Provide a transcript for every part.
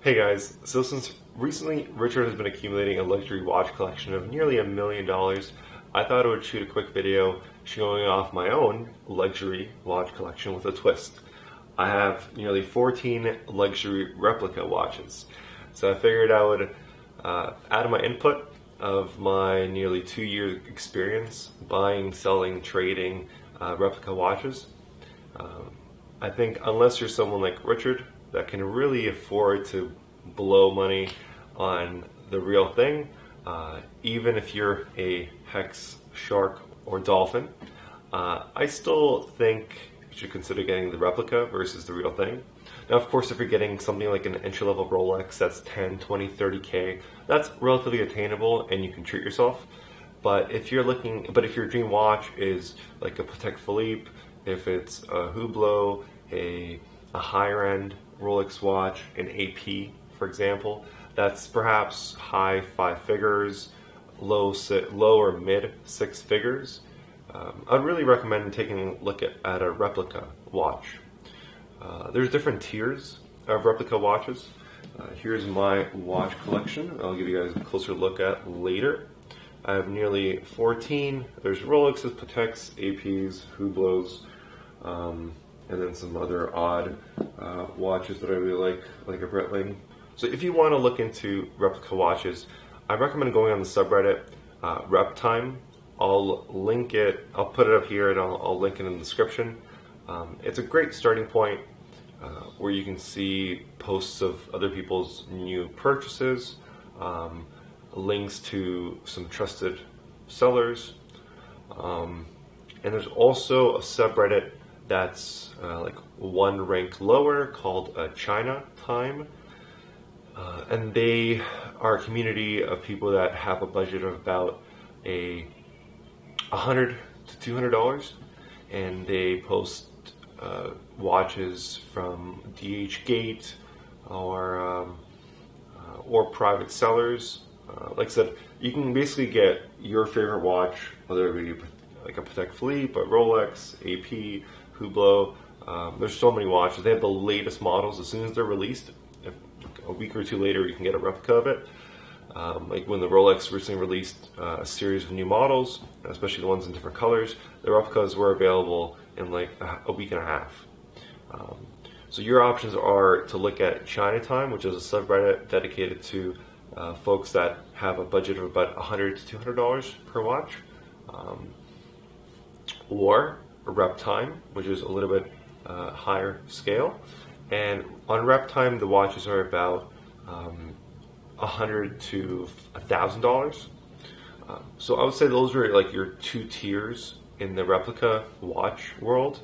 Hey guys, so since recently Richard has been accumulating a luxury watch collection of nearly $1 million, I thought I would shoot a quick video showing off my own luxury watch collection with a twist. I have nearly 14 luxury replica watches, so I figured I would add my input of my nearly 2 year experience buying, selling, trading replica watches. I think unless you're someone like Richard that can really afford to blow money on the real thing, even if you're a hex shark or dolphin, I still think you should consider getting the replica versus the real thing. Now, of course, if you're getting something like an entry-level Rolex that's 10, 20, 30K, that's relatively attainable and you can treat yourself. But if your dream watch is like a Patek Philippe, if it's a Hublot, a higher end Rolex watch, an AP, for example, that's perhaps high 5 figures, low or mid 6 figures, I'd really recommend taking a look at a replica watch. There's different tiers of replica watches. Here's my watch collection. I'll give you guys a closer look at later. I have nearly 14. There's Rolexes, Pateks, APs, Hublots, and then some other odd watches that I really like a Breitling. So if you want to look into replica watches, I recommend going on the subreddit Reptime. I'll link it, I'll put it up here and I'll link it in the description. It's a great starting point where you can see posts of other people's new purchases, links to some trusted sellers, and there's also a subreddit that's like one rank lower called China Time, and they are a community of people that have a budget of about $100 to $200, and they post watches from 𝙏𝙗𝐸𝐃 or private sellers. Like I said, you can basically get your favorite watch, whether it be like a Patek Philippe, a Rolex, AP, Hublot. There's so many watches. They have the latest models as soon as they're released. If a week or two later, you can get a replica of it. Like when the Rolex recently released a series of new models, especially the ones in different colors, the replicas were available in like a week and a half. So your options are to look at Chinatime, which is a subreddit dedicated to folks that have a budget of about $100 to $200 per watch, or Reptime, which is a little bit higher scale. And on Reptime, the watches are about $100 to $1,000. So I would say those are like your two tiers in the replica watch world.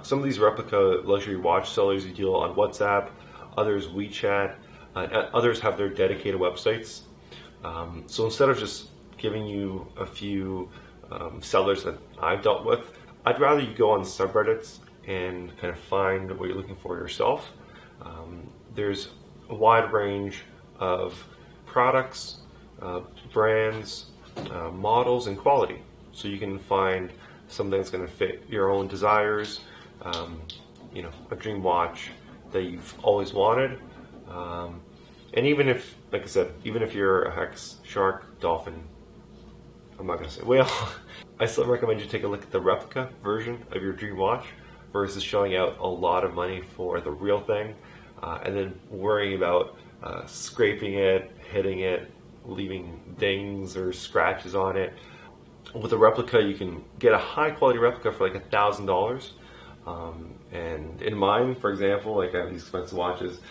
Some of these replica luxury watch sellers, you deal on WhatsApp, others WeChat, others have their dedicated websites. So instead of just giving you a few sellers that I've dealt with, I'd rather you go on subreddits and kind of find what you're looking for yourself. There's a wide range of products, brands, models, and quality. So you can find something that's going to fit your own desires, a dream watch that you've always wanted. And even if, like I said, even if you're a hex, shark, dolphin, I'm not going to say whale, I still recommend you take a look at the replica version of your dream watch versus shelling out a lot of money for the real thing and then worrying about scraping it, hitting it, leaving dings or scratches on it. With a replica, you can get a high quality replica for like $1,000. And in mine, for example, like I have these expensive watches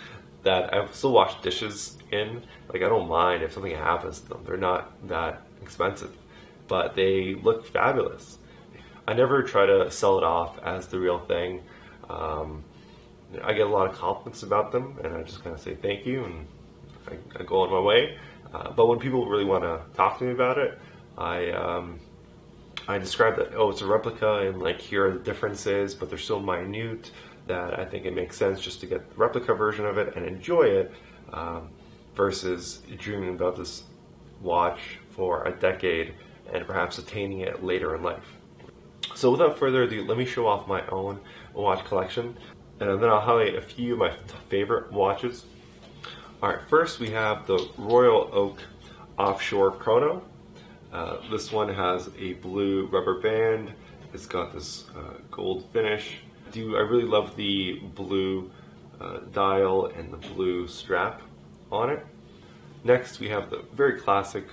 that I still wash dishes in. Like I don't mind if something happens to them. They're not that expensive, but they look fabulous. I never try to sell it off as the real thing. I get a lot of compliments about them, and I just kind of say thank you, and I go on my way. But when people really want to talk to me about it, I describe that, oh, it's a replica, and like here are the differences, but they're so minute that I think it makes sense just to get the replica version of it and enjoy it, versus dreaming about this watch for a decade and perhaps attaining it later in life. So without further ado, let me show off my own watch collection, and then I'll highlight a few of my favorite watches. Alright, first we have the Royal Oak Offshore Chrono. This one has a blue rubber band. It's got this gold finish. I really love the blue dial and the blue strap on it. Next we have the very classic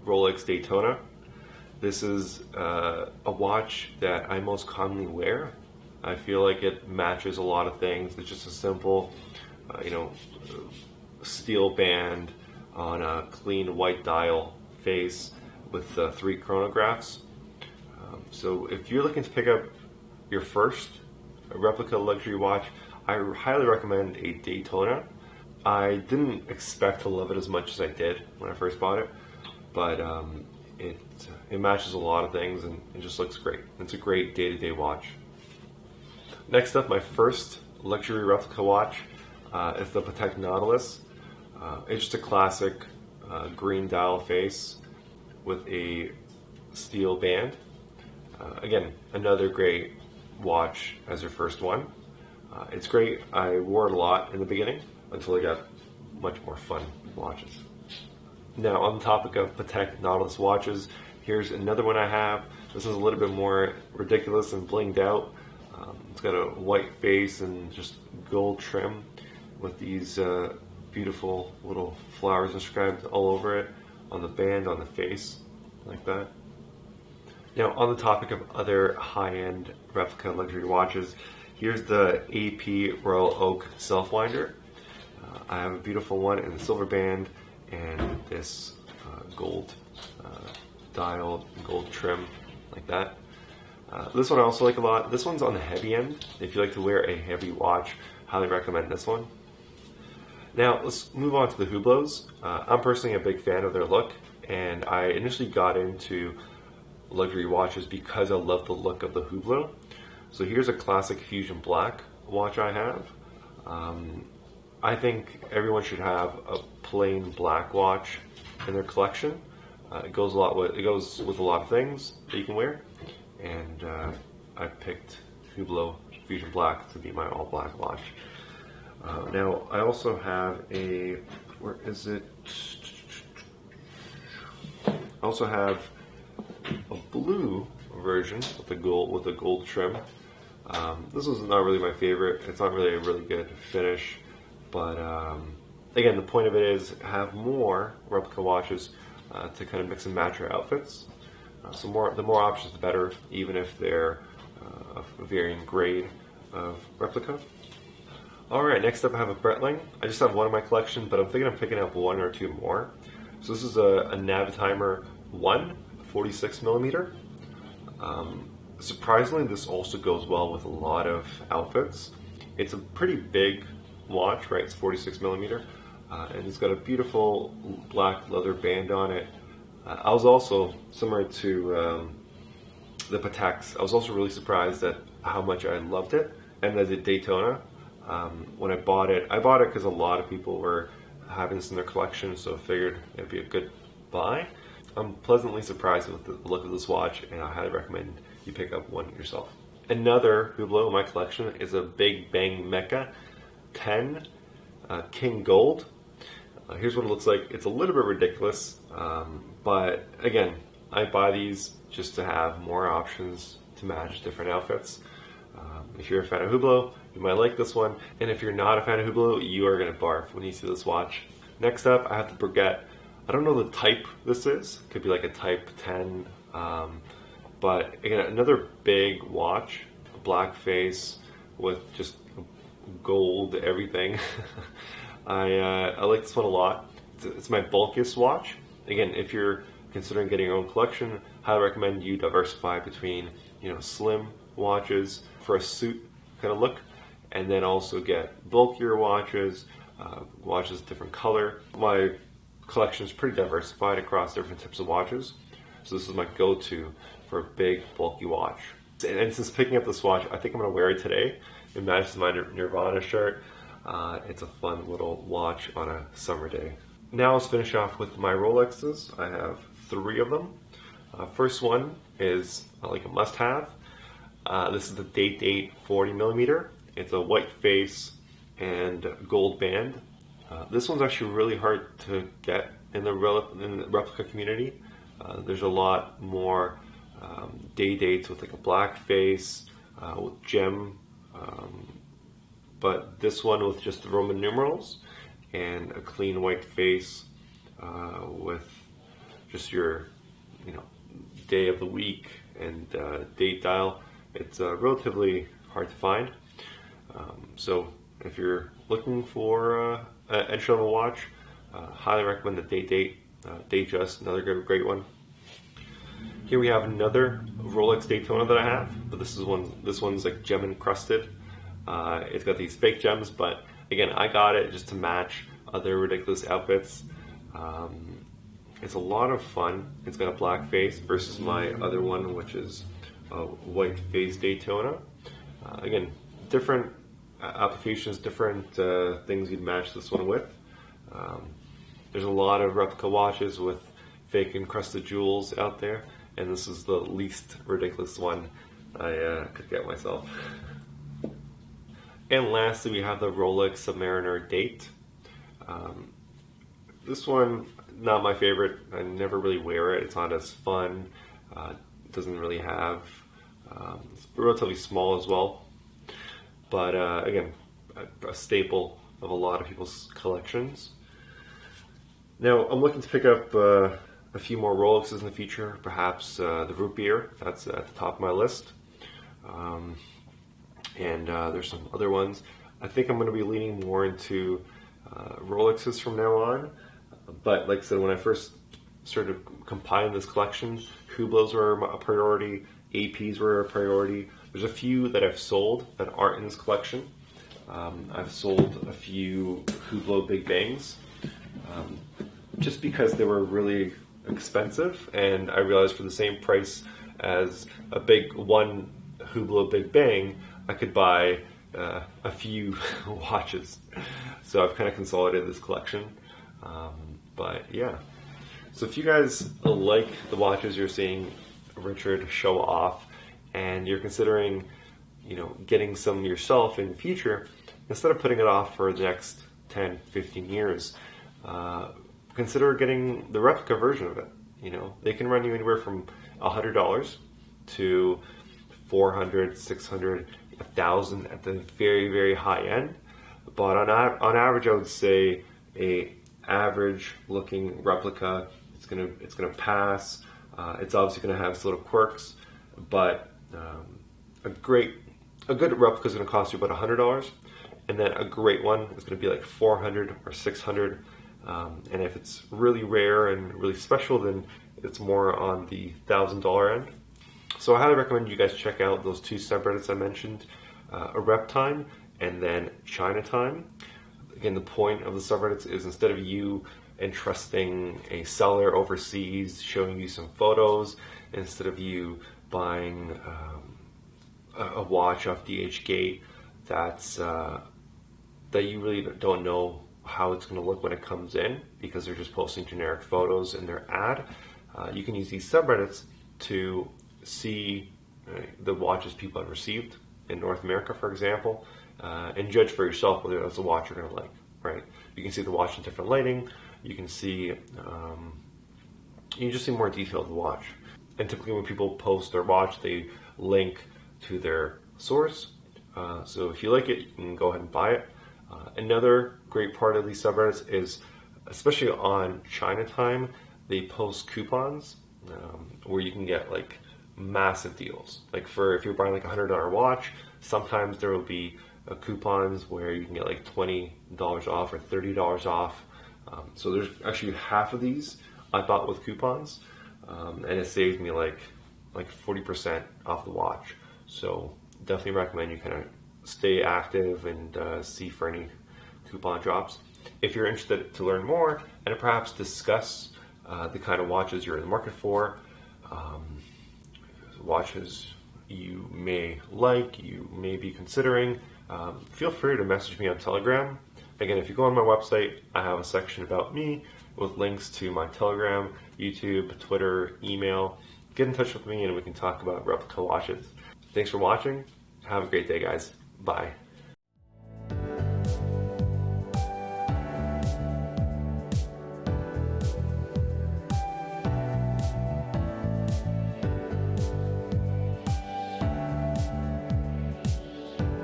Rolex Daytona. This is a watch that I most commonly wear. I feel like it matches a lot of things. It's just a simple, steel band on a clean white dial face with 3 chronographs. So if you're looking to pick up your first replica luxury watch, I highly recommend a Daytona. I didn't expect to love it as much as I did when I first bought it, but it matches a lot of things and it just looks great. It's a great day-to-day watch. Next up, my first luxury replica watch is the Patek Nautilus. It's just a classic green dial face with a steel band. Again, another great watch as your first one. It's great. I wore it a lot in the beginning until I got much more fun watches. Now, on the topic of Patek Nautilus watches, here's another one I have. This is a little bit more ridiculous and blinged out. It's got a white face and just gold trim with these beautiful little flowers inscribed all over it, on the band, on the face, like that. Now, on the topic of other high-end replica luxury watches, here's the AP Royal Oak Self-Winder. I have a beautiful one in the silver band and this gold dial, gold trim, like that. This one I also like a lot. This one's on the heavy end. If you like to wear a heavy watch, highly recommend this one. Now, let's move on to the Hublots. I'm personally a big fan of their look, and I initially got into luxury watches because I love the look of the Hublot. So here's a classic Fusion Black watch I have. I think everyone should have a plain black watch in their collection. It goes with a lot of things that you can wear, and I picked Hublot Fusion Black to be my all black watch. Now I also have a, where is it? I also have a blue version with the gold trim. This is not really my favorite. It's not really a really good finish, but again, the point of it is have more replica watches to kind of mix and match your outfits. The more options, the better, even if they're of varying grade of replica. Alright, next up I have a Breitling. I just have one in my collection, but I'm thinking of picking up 1 or 2 more. So this is a Navitimer 1, 46mm. Surprisingly, this also goes well with a lot of outfits. It's a pretty big watch, right? It's 46mm, and it's got a beautiful black leather band on it. I was also, similar to the Pateks, I was also really surprised at how much I loved it. And the Daytona, when I bought it because a lot of people were having this in their collection, so I figured it'd be a good buy. I'm pleasantly surprised with the look of this watch, and I highly recommend you pick up one yourself. Another Hublot in my collection is a Big Bang Meca 10 King Gold. Here's what it looks like. It's a little bit ridiculous, but again, I buy these just to have more options to match different outfits. If you're a fan of Hublot, you might like this one, and if you're not a fan of Hublot, you are going to barf when you see this watch. Next up, I have the Piguet. I don't know the type this is. It could be like a Type 10, but again, another big watch, a black face with just gold everything. I like this one a lot. It's my bulkiest watch. Again, if you're considering getting your own collection, I highly recommend you diversify between slim watches for a suit kind of look, and then also get bulkier watches, watches different color. My collection is pretty diversified across different types of watches, so this is my go-to for a big bulky watch. And since picking up this watch, I think I'm going to wear it today. It matches my Nirvana shirt. It's a fun little watch on a summer day. Now let's finish off with my Rolexes. I have 3 of them. First one is like a must-have. This is the Date 40mm. It's a white face and gold band. This one's actually really hard to get in the replica community. There's a lot more day dates with like a black face, with gem, but this one with just the Roman numerals and a clean white face with just your, day of the week and date dial. It's relatively hard to find. So if you're looking for an entry-level watch, highly recommend the Datejust, another great one. Here we have another Rolex Daytona that I have, but this one's like gem encrusted. It's got these fake gems, but again, I got it just to match other ridiculous outfits. It's a lot of fun. It's got a black face versus my other one, which is a white face Daytona. Again, different applications, different things you'd match this one with. There's a lot of replica watches with fake encrusted jewels out there, and this is the least ridiculous one I could get myself. And lastly, we have the Rolex Submariner Date. This one, not my favorite. I never really wear it. It's not as fun. It doesn't really have, it's relatively small as well. But again, a staple of a lot of people's collections. Now, I'm looking to pick up a few more Rolexes in the future, perhaps the Root Beer, that's at the top of my list. And there's some other ones. I think I'm going to be leaning more into Rolexes from now on. But like I said, when I first started compiling this collection, Hublots were a priority, APs were a priority. There's a few that I've sold that aren't in this collection. I've sold a few Hublot Big Bangs just because they were really expensive, and I realized for the same price as a big one Hublot Big Bang, I could buy a few watches. So I've kind of consolidated this collection. But yeah, so if you guys like the watches you're seeing Richard show off, and you're considering, getting some yourself in the future, instead of putting it off for the next 10, 15 years, consider getting the replica version of it. They can run you anywhere from $100 to $400, $600, $1,000 at the very, very high end. But on average, I would say a average looking replica, it's gonna pass. It's obviously gonna have its little quirks, but a good replica is gonna cost you about $100, and then a great one is gonna be like $400 or $600. And if it's really rare and really special, then it's more on the $1,000 end. So I highly recommend you guys check out those two subreddits I mentioned, a Rep Time and then China Time. Again, the point of the subreddits is instead of you entrusting a seller overseas showing you some photos, instead of you buying a watch off 𝙏𝙗𝐻𝐾 that you really don't know how it's going to look when it comes in, because they're just posting generic photos in their ad. You can use these subreddits to see the watches people have received in North America, for example, and judge for yourself whether that's a watch you're going to like, right? You can see the watch in different lighting. You can see, you just see more detail of the watch. And typically when people post their watch, they link to their source. So if you like it, you can go ahead and buy it. Another great part of these subreddits is, especially on China Time, they post coupons where you can get like massive deals. Like if you're buying like a $100 watch, sometimes there will be coupons where you can get like $20 off or $30 off. So there's actually half of these I bought with coupons, and it saved me like 40% off the watch. So definitely recommend you kind of stay active and see for any coupon drops. If you're interested to learn more and perhaps discuss the kind of watches you're in the market for, watches you may like, you may be considering, feel free to message me on Telegram. Again, if you go on my website, I have a section about me with links to my Telegram, YouTube, Twitter, email. Get in touch with me and we can talk about replica watches. Thanks for watching. Have a great day, guys. Bye.